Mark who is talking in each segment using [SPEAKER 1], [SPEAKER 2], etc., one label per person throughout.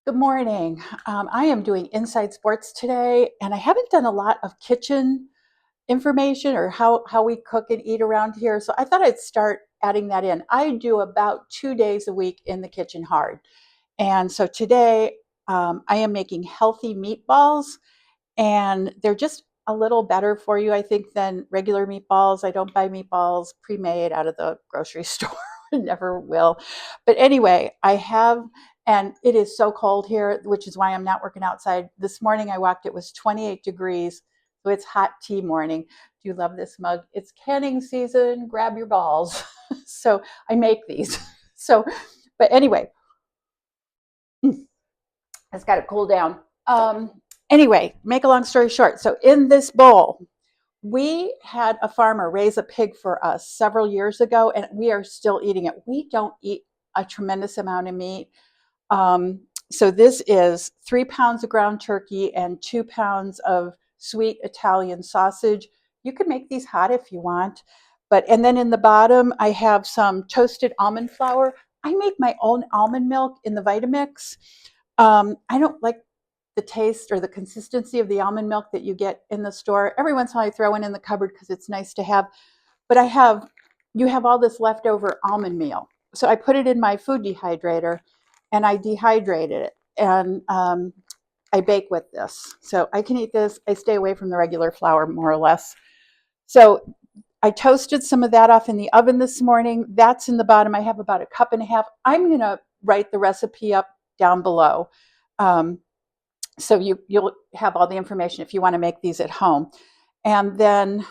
[SPEAKER 1] Good morning. I am doing Inside Sports today, and I haven't done a lot of kitchen information or how we cook and eat around here. So I thought I'd start adding that in. I do about 2 days a week in the kitchen hard. And so today I am making healthy meatballs, and they're just a little better for you, I think, than regular meatballs. I don't buy meatballs pre-made out of the grocery store. Never will. But anyway, I have, and it is so cold here, which is why I'm not working outside. This morning I walked, it was 28 degrees. So it's hot tea morning. Do you love this mug? It's canning season. Grab your balls. So I make these. So, but anyway, it's got to cool down. Anyway, make a long story short. So in this bowl, we had a farmer raise a pig for us several years ago, and we are still eating it. We don't eat a tremendous amount of meat. So this is 3 pounds of ground turkey and 2 pounds of sweet Italian sausage. You can make these hot if you want. And then in the bottom, I have some toasted almond flour. I make my own almond milk in the Vitamix. I don't like the taste or the consistency of the almond milk that you get in the store. Every once in a while I throw it in the cupboard because it's nice to have. But you have all this leftover almond meal. So I put it in my food dehydrator and I dehydrated it. And I bake with this. So I can eat this. I stay away from the regular flour more or less. So I toasted some of that off in the oven this morning. That's in the bottom. I have about 1.5 cups. I'm going to write the recipe up down below. So you'll have all the information if you want to make these at home. And then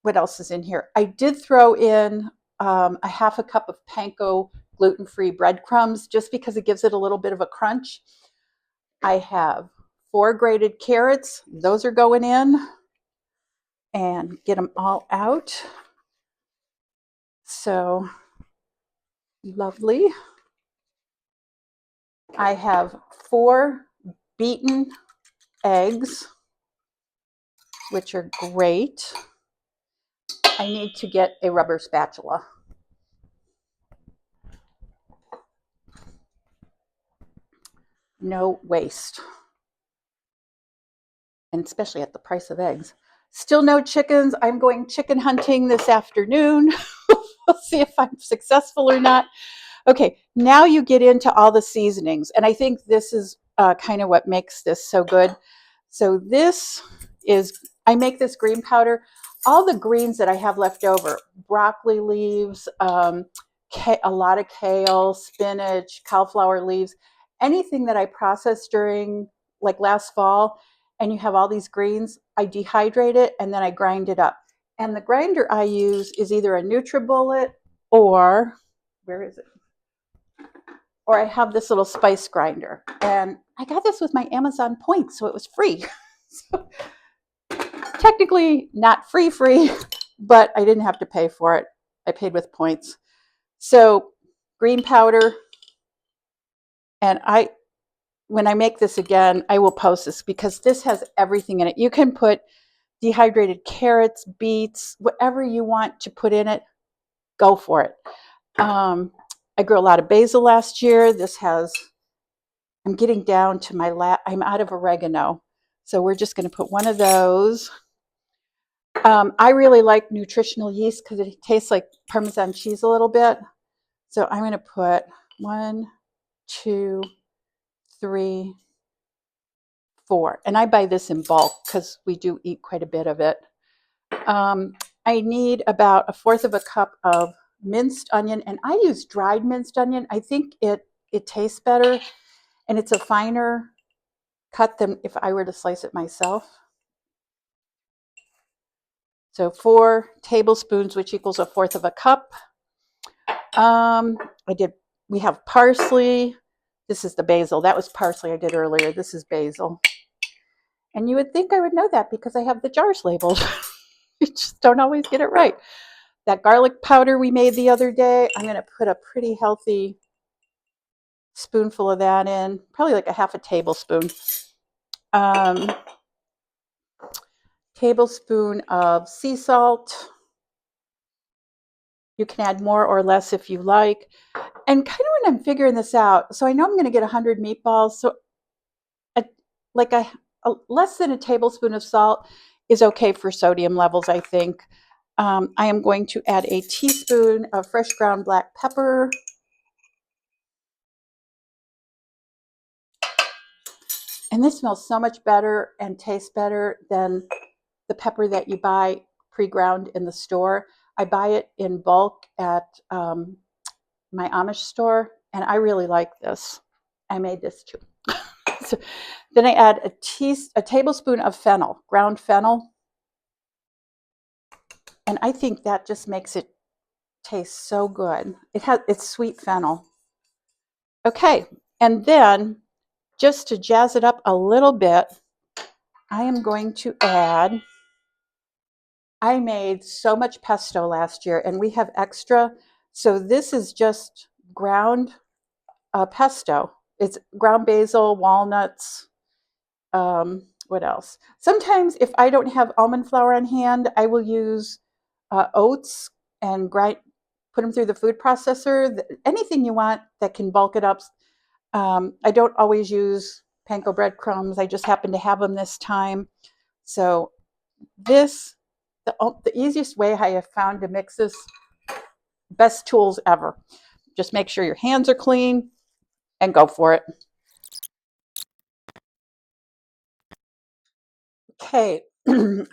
[SPEAKER 1] what else is in here? I did throw in 1/2 cup of panko gluten-free breadcrumbs just because it gives it a little bit of a crunch. I have 4 grated carrots. Those are going in, and get them all out. So lovely. I have 4 beaten eggs, which are great. I need to get a rubber spatula. No waste. And especially at the price of eggs. Still no chickens. I'm going chicken hunting this afternoon. We'll see if I'm successful or not. Okay, now you get into all the seasonings. And I think this is kind of what makes this so good. So this is, I make this green powder. All the greens that I have left over, broccoli leaves, a lot of kale, spinach, cauliflower leaves, anything that I processed during like last fall, and you have all these greens, I dehydrate it and then I grind it up. And the grinder I use is either a NutriBullet or, where is it? Or I have this little spice grinder. And I got this with my Amazon points, so it was free. So, technically not free, but I didn't have to pay for it. I paid with points. So green powder, and when I make this again, I will post this because this has everything in it. You can put dehydrated carrots, beets, whatever you want to put in it, go for it. I grew a lot of basil last year. I'm getting down to I'm out of oregano. So we're just going to put one of those. I really like nutritional yeast because it tastes like Parmesan cheese a little bit. So I'm going to put 1, 2, 3, 4. And I buy this in bulk because we do eat quite a bit of it. I need about 1/4 cup of minced onion, and I use dried minced onion. I think it tastes better, and it's a finer cut than if I were to slice it myself. So 4 tablespoons, which equals 1/4 cup. We have parsley. This is the basil. That was parsley I did earlier. This is basil. And you would think I would know that because I have the jars labeled. You just don't always get it right. That garlic powder we made the other day, I'm going to put a pretty healthy spoonful of that in, probably like 1/2 tablespoon. Tablespoon of sea salt. You can add more or less if you like. And kind of when I'm figuring this out, so I know I'm going to get 100 meatballs. So like a less than a tablespoon of salt is okay for sodium levels, I think. I am going to add a teaspoon of fresh ground black pepper. And this smells so much better and tastes better than the pepper that you buy pre-ground in the store. I buy it in bulk at my Amish store, and I really like this. I made this too. So, then I add a tablespoon of fennel, ground fennel, and I think that just makes it taste so good. It's sweet fennel. Okay, and then just to jazz it up a little bit, I am going to add. I made so much pesto last year, and we have extra. So this is just ground pesto. It's ground basil, walnuts. What else? Sometimes if I don't have almond flour on hand, I will use oats and put them through the food processor. Anything you want that can bulk it up. I don't always use panko breadcrumbs. I just happen to have them this time. So this, the easiest way I have found to mix this, best tools ever. Just make sure your hands are clean and go for it. Okay,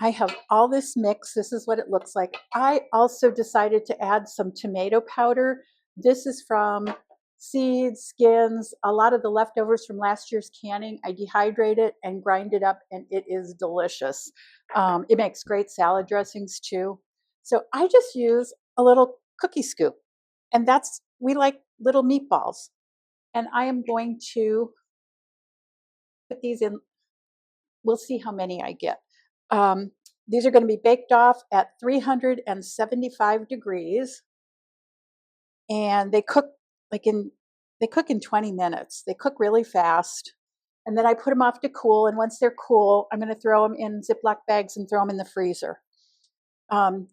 [SPEAKER 1] I have all this mix. This is what it looks like. I also decided to add some tomato powder. This is from seeds, skins, a lot of the leftovers from last year's canning. I dehydrate it and grind it up, and it is delicious. It makes great salad dressings too. So I just use a little cookie scoop, and we like little meatballs. And I am going to put these in. We'll see how many I get. These are going to be baked off at 375 degrees, and they cook in 20 minutes. They cook really fast, and then I put them off to cool. And once they're cool, I'm going to throw them in Ziploc bags and throw them in the freezer. I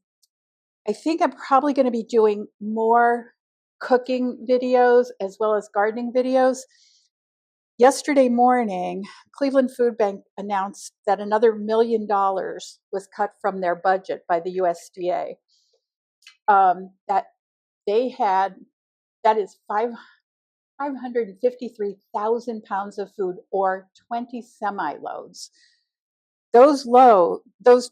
[SPEAKER 1] think I'm probably going to be doing more cooking videos as well as gardening videos. Yesterday morning, Cleveland Food Bank announced that another $1 million was cut from their budget by the USDA. That they had, that is 553,000 pounds of food, or 20 semi-loads. Those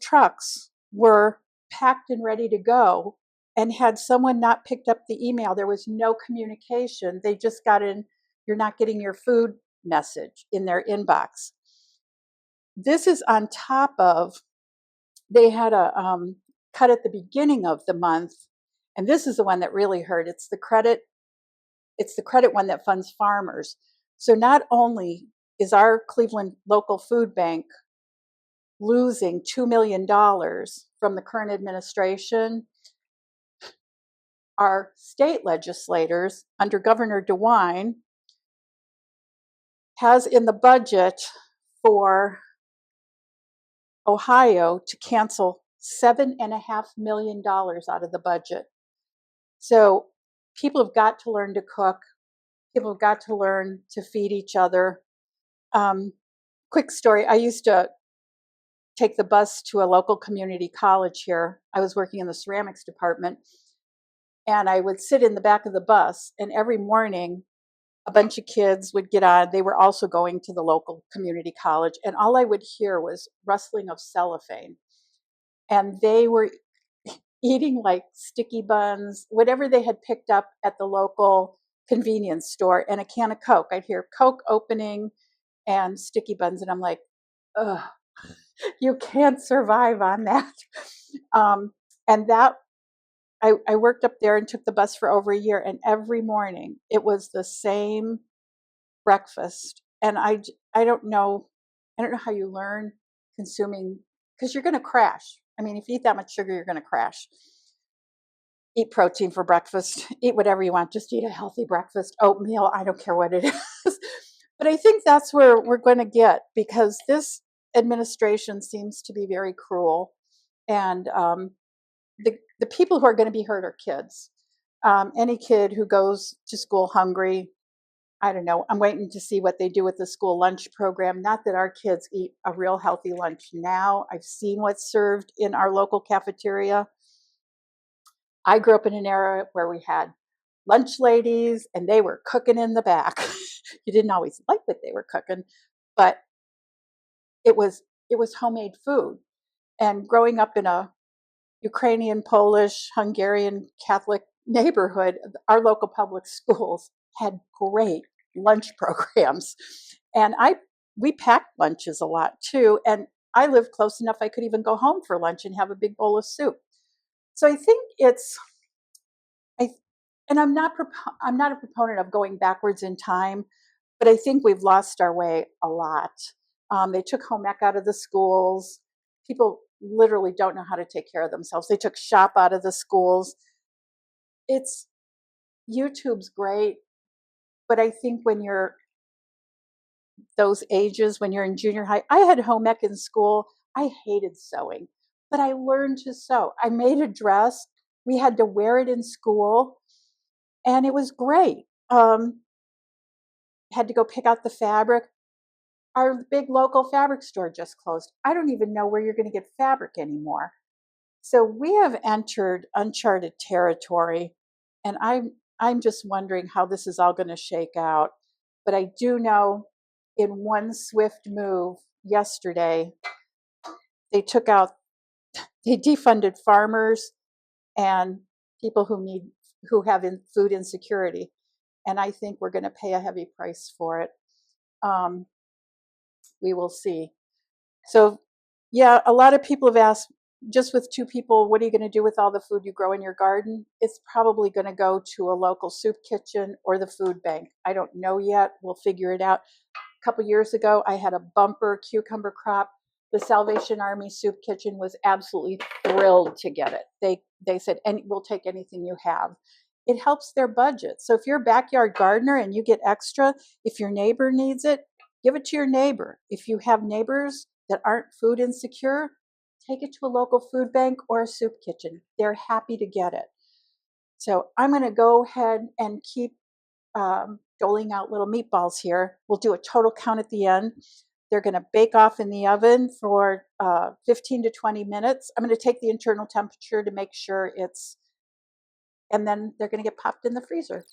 [SPEAKER 1] trucks were packed and ready to go, and had someone not picked up the email, there was no communication. They just got in, you're not getting your food message in their inbox. This is on top of, they had a cut at the beginning of the month, and this is the one that really hurt. It's the credit one that funds farmers. So not only is our Cleveland local food bank losing $2 million from the current administration, our state legislators under Governor DeWine has in the budget for Ohio to cancel $7.5 million out of the budget. So people have got to learn to cook. People have got to learn to feed each other. Quick story, I used to take the bus to a local community college here. I was working in the ceramics department, and I would sit in the back of the bus, and every morning a bunch of kids would get on. They were also going to the local community college, and all I would hear was rustling of cellophane. And they were eating like sticky buns, whatever they had picked up at the local convenience store, and a can of Coke. I'd hear Coke opening and sticky buns, and I'm like, ugh, you can't survive on that. And that, I worked up there and took the bus for over a year, and every morning it was the same breakfast. And I don't know how you learn consuming, because you're going to crash. I mean, if you eat that much sugar, you're going to crash. Eat protein for breakfast. Eat whatever you want. Just eat a healthy breakfast. Oatmeal, I don't care what it is. But I think that's where we're going to get, because this administration seems to be very cruel. And the people who are going to be hurt are kids. Any kid who goes to school hungry, I don't know. I'm waiting to see what they do with the school lunch program. Not that our kids eat a real healthy lunch now. I've seen what's served in our local cafeteria. I grew up in an era where we had lunch ladies and they were cooking in the back. You didn't always like what they were cooking, but it was homemade food. And growing up in a Ukrainian, Polish, Hungarian Catholic neighborhood, our local public schools had great lunch programs. And we packed lunches a lot too. And I lived close enough I could even go home for lunch and have a big bowl of soup. So I think I and I'm not a proponent of going backwards in time, but I think we've lost our way a lot. They took home ec out of the schools. People literally don't know how to take care of themselves. They took shop out of the schools. It's YouTube's great, but I think when you're those ages, when you're in junior high, I had home ec in school. I hated sewing, but I learned to sew. I made a dress. We had to wear it in school, and it was great. Had to go pick out the fabric. Our big local fabric store just closed. I don't even know where you're going to get fabric anymore. So we have entered uncharted territory, and I'm just wondering how this is all going to shake out. But I do know in one swift move yesterday, they defunded farmers and people who have food insecurity, and I think we're going to pay a heavy price for it. We will see. So, yeah, a lot of people have asked, just with two people, what are you going to do with all the food you grow in your garden? It's probably going to go to a local soup kitchen or the food bank. I don't know yet. We'll figure it out. A couple years ago, I had a bumper cucumber crop. The Salvation Army Soup Kitchen was absolutely thrilled to get it. They said, and we'll take anything you have. It helps their budget. So if you're a backyard gardener and you get extra, if your neighbor needs it, give it to your neighbor. If you have neighbors that aren't food insecure, take it to a local food bank or a soup kitchen. They're happy to get it. So I'm going to go ahead and keep doling out little meatballs here. We'll do a total count at the end. They're going to bake off in the oven for 15 to 20 minutes. I'm going to take the internal temperature to make sure and then they're going to get popped in the freezer.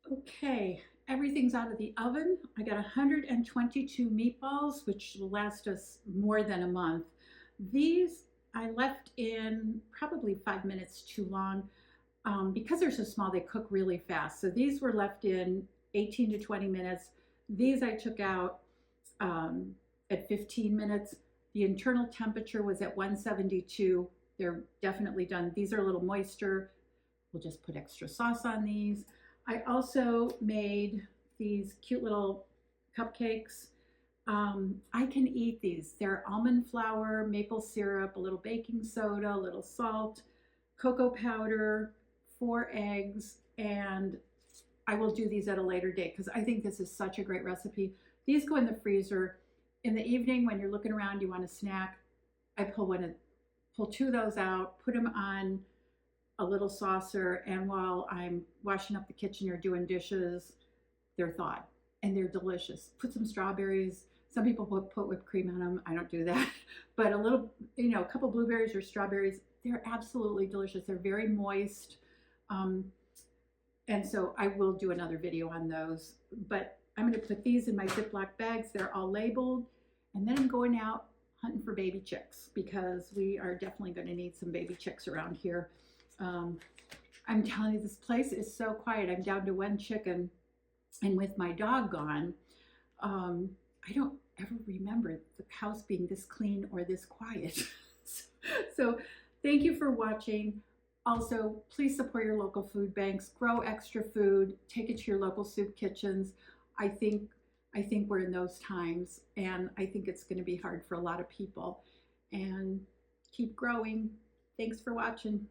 [SPEAKER 1] Okay, everything's out of the oven. I got 122 meatballs, which will last us more than a month. These I left in probably 5 minutes too long. Because they're so small, they cook really fast. So these were left in 18 to 20 minutes. These I took out at 15 minutes. The internal temperature was at 172. They're definitely done. These are a little moister. We'll just put extra sauce on these. I also made these cute little cupcakes. I can eat these. They're almond flour, maple syrup, a little baking soda, a little salt, cocoa powder, 4 eggs, and I will do these at a later date because I think this is such a great recipe. These go in the freezer. In the evening when you're looking around, you want a snack, I pull two of those out, put them on a little saucer, and while I'm washing up the kitchen or doing dishes, they're thawed and they're delicious. Put some strawberries. Some people put whipped cream on them. I don't do that, but a little, a couple blueberries or strawberries. They're absolutely delicious. They're very moist, and so I will do another video on those. But I'm going to put these in my Ziploc bags. They're all labeled, and then I'm going out hunting for baby chicks because we are definitely going to need some baby chicks around here. I'm telling you, this place is so quiet. I'm down to one chicken, and with my dog gone, I don't ever remember the house being this clean or this quiet. So thank you for watching. Also, please support your local food banks, grow extra food, take it to your local soup kitchens. I think we're in those times, and I think it's going to be hard for a lot of people. And keep growing. Thanks for watching.